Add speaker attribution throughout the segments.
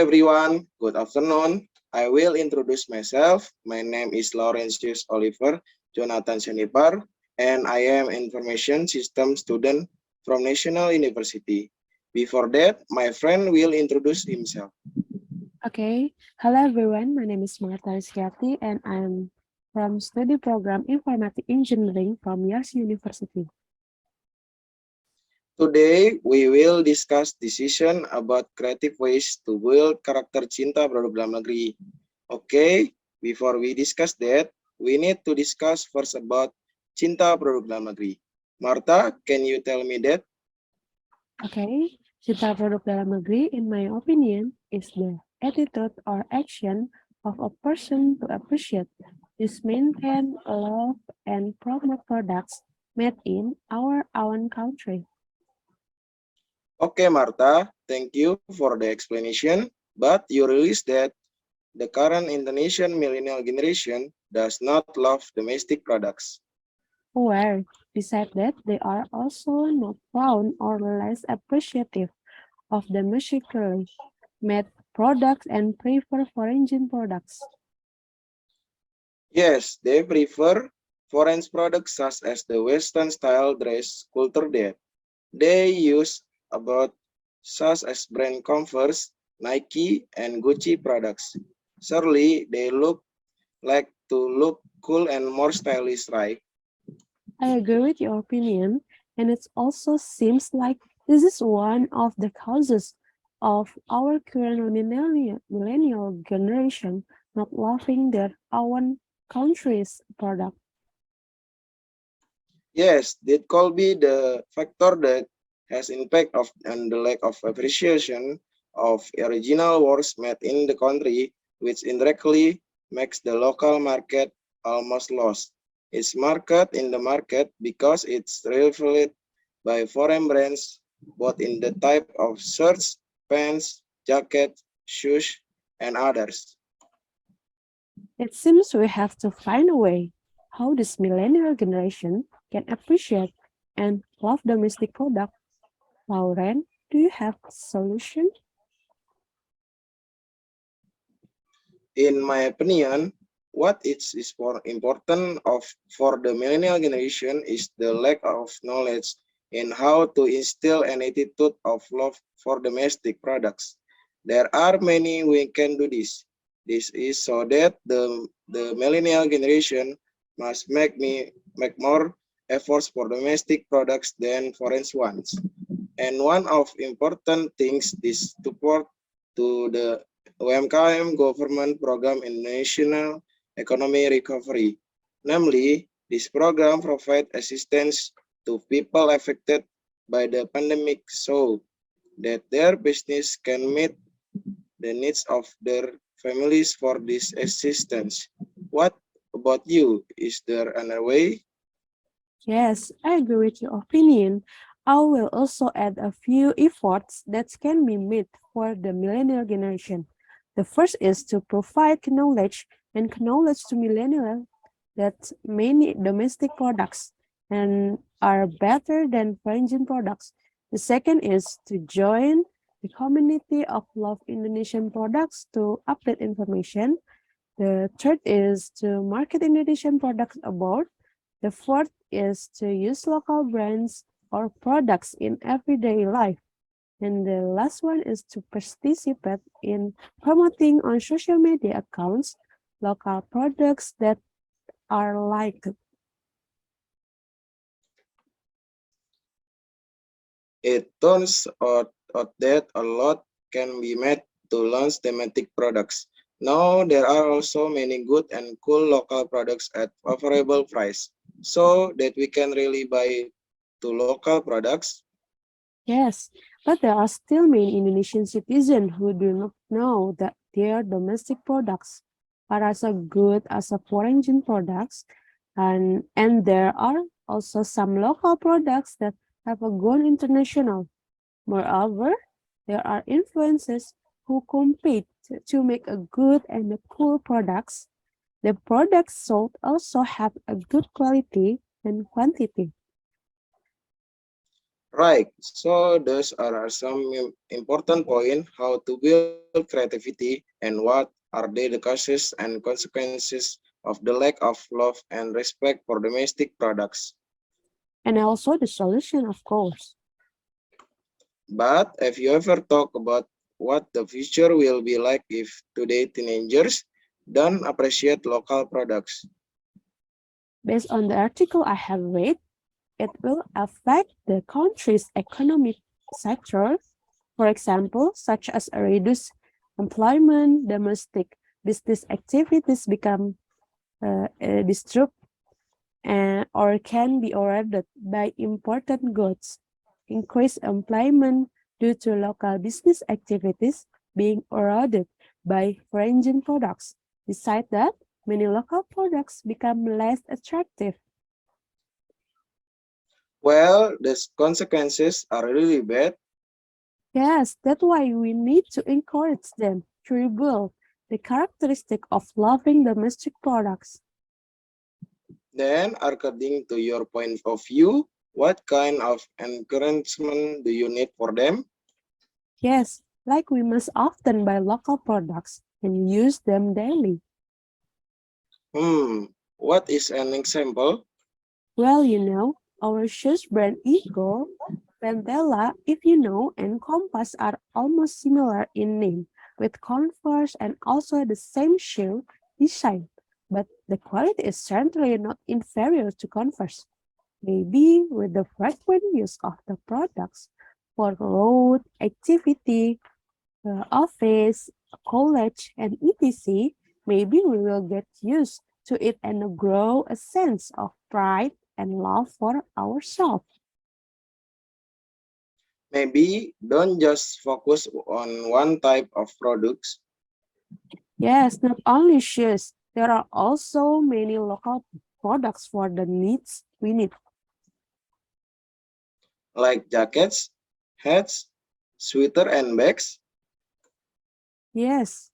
Speaker 1: everyone, good afternoon. I will introduce myself. My name is Laurentius Oliver Jonathan Senipar, and I am Information System student from National University. Before that, my friend will introduce himself.
Speaker 2: Okay, hello everyone. My name is Martha Rizkyati and I'm from study program Informatic Engineering from Yas University.
Speaker 1: Today, we will discuss decision about creative ways to build karakter cinta produk dalam negeri. Okay, before we discuss that, we need to discuss first about cinta produk dalam negeri. Martha, can you tell me that?
Speaker 2: Okay, cinta produk dalam negeri, in my opinion, is the attitude or action of a person to appreciate, is maintain, love, and promote products made in our own country.
Speaker 1: Okay, Martha, thank you for the explanation. But you realize that the current Indonesian millennial generation does not love domestic products.
Speaker 2: Aware, besides that, they are also not proud or less appreciative of the musically made products and prefer foreign products.
Speaker 1: Yes, they prefer foreign products such as the Western style dress culture there. They use about such as brand Converse, Nike, and Gucci products. Surely they look like to look cool and more stylish, right?
Speaker 2: I agree with your opinion, and it also seems like this is one of the causes of our current millennial generation not loving their own country's product.
Speaker 1: Yes, that could be the factor that has impact of and the lack of appreciation of original works made in the country, which indirectly makes the local market almost lost its market in the market because it's rivaled by foreign brands, both in the type of shirts, pants, jackets, shoes, and others.
Speaker 2: It seems we have to find a way how this millennial generation can appreciate and love domestic product. Lauren, do you have a solution?
Speaker 1: In my opinion, what is more important for the millennial generation is the lack of knowledge in how to instill an attitude of love for domestic products. There are many we can do this. This is so that the millennial generation must make more efforts for domestic products than foreign ones. And one of important things is support to the UMKM government program in national economy recovery. Namely, this program provides assistance to people affected by the pandemic so that their business can meet the needs of their families for this assistance. What about you? Is there another way?
Speaker 2: Yes, I agree with your opinion. I will also add a few efforts that can be made for the millennial generation. The first is to provide knowledge and knowledge to millennials that many domestic products and are better than foreign products. The second is to join the community of Love Indonesian products to update information. The third is to market Indonesian products abroad. The fourth is to use local brands or products in everyday life. And the last one is to participate in promoting on social media accounts local products that are liked.
Speaker 1: It turns out that a lot can be made to launch thematic products. Now there are also many good and cool local products at favorable price, so that we can really buy to local products.
Speaker 2: Yes, but there are still many Indonesian citizens who do not know that their domestic products are as good as a foreign products, and there are also some local products that have gone international. Moreover, there are influencers who compete to make a good and a cool products. The products sold also have a good quality and quantity.
Speaker 1: Right. So those are some important points how to build creativity and what are the causes and consequences of the lack of love and respect for domestic products.
Speaker 2: And also the solution, of course.
Speaker 1: But have you ever thought about what the future will be like if today teenagers don't appreciate local products?
Speaker 2: Based on the article I have read, it will affect the country's economic sector, for example, such as a reduced employment, domestic business activities become disrupted or can be eroded by imported goods, increased employment due to local business activities being eroded by foreign products. Besides that, many local products become less attractive.
Speaker 1: Well, the consequences are really bad.
Speaker 2: Yes, that's why we need to encourage them to rebuild the characteristic of loving domestic products.
Speaker 1: Then, according to your point of view, what kind of encouragement do you need for them?
Speaker 2: Yes, like we must often buy local products and use them daily.
Speaker 1: What is an example?
Speaker 2: Well, our shoes brand Ego, Pentella, if you know, and Compass are almost similar in name, with Converse and also the same shoe design. But the quality is certainly not inferior to Converse. Maybe with the frequent use of the products for road, activity, office, college, and etc., maybe we will get used to it and grow a sense of pride and love for ourselves.
Speaker 1: Maybe don't just focus on one type of products
Speaker 2: Yes, not only shoes, there are also many local products for the needs we need.
Speaker 1: like jackets, hats, sweater, and bags.
Speaker 2: Yes,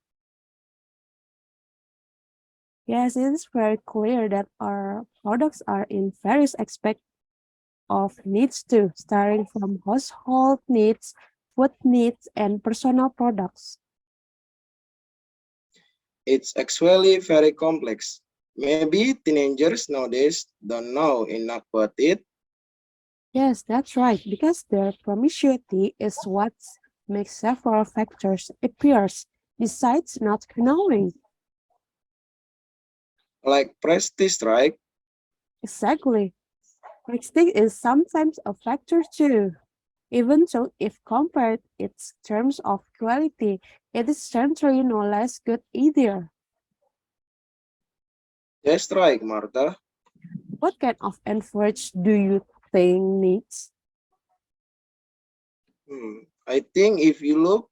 Speaker 2: yes, it is very clear that our products are in various aspects of needs too, starting from household needs, food needs, and personal products.
Speaker 1: It's actually very complex. Maybe teenagers nowadays don't know enough about it.
Speaker 2: Yes, that's right, because their promiscuity is what makes several factors appears besides not knowing.
Speaker 1: Like prestige, right?
Speaker 2: Exactly. Texting is sometimes a factor too. Even so, if compared its terms of quality, it is certainly no less good either.
Speaker 1: That's right, Martha.
Speaker 2: What kind of encourage do you think needs?
Speaker 1: I think if you look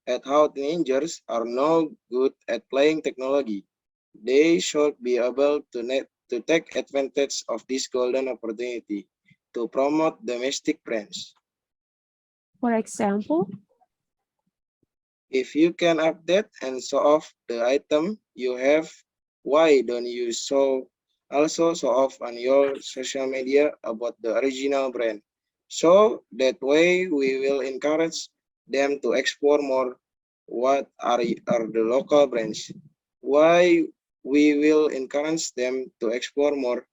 Speaker 1: at how teenagers are now good at playing technology, they should be able to take advantage of this golden opportunity to promote domestic brands.
Speaker 2: For example,
Speaker 1: If you can update and show off the item you have, why don't you also show off on your social media about the original brand? So that way we will encourage them to explore more are the local brands. Why we will encourage them to explore more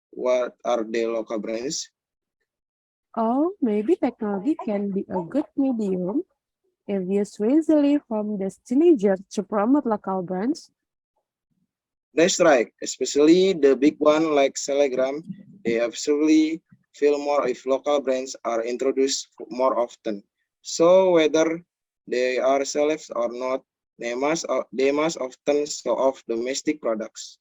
Speaker 1: what are the local brands.
Speaker 2: oh, maybe technology can be a good medium if used wisely from the teenager to promote local brands.
Speaker 1: That's right, especially the big one like Telegram, they absolutely feel more if local brands are introduced more often. So whether they are celebs or not, they must often show off domestic products.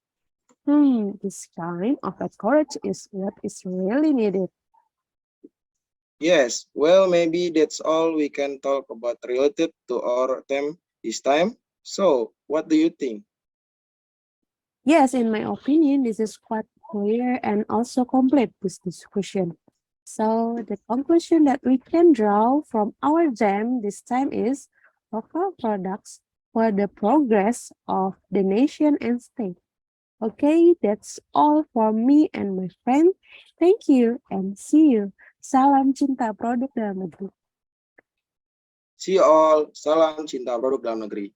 Speaker 2: This kind of encourage is what is really needed.
Speaker 1: Yes, well maybe that's all we can talk about related to our theme this time. So what do you think?
Speaker 2: Yes, in my opinion, this is quite clear and also complete this discussion. So the conclusion that we can draw from our jam this time is local products for the progress of the nation and state. Okay, that's all for me and my friend. Thank you and see you. Salam cinta produk dalam negeri.
Speaker 1: See you all. Salam cinta produk dalam negeri.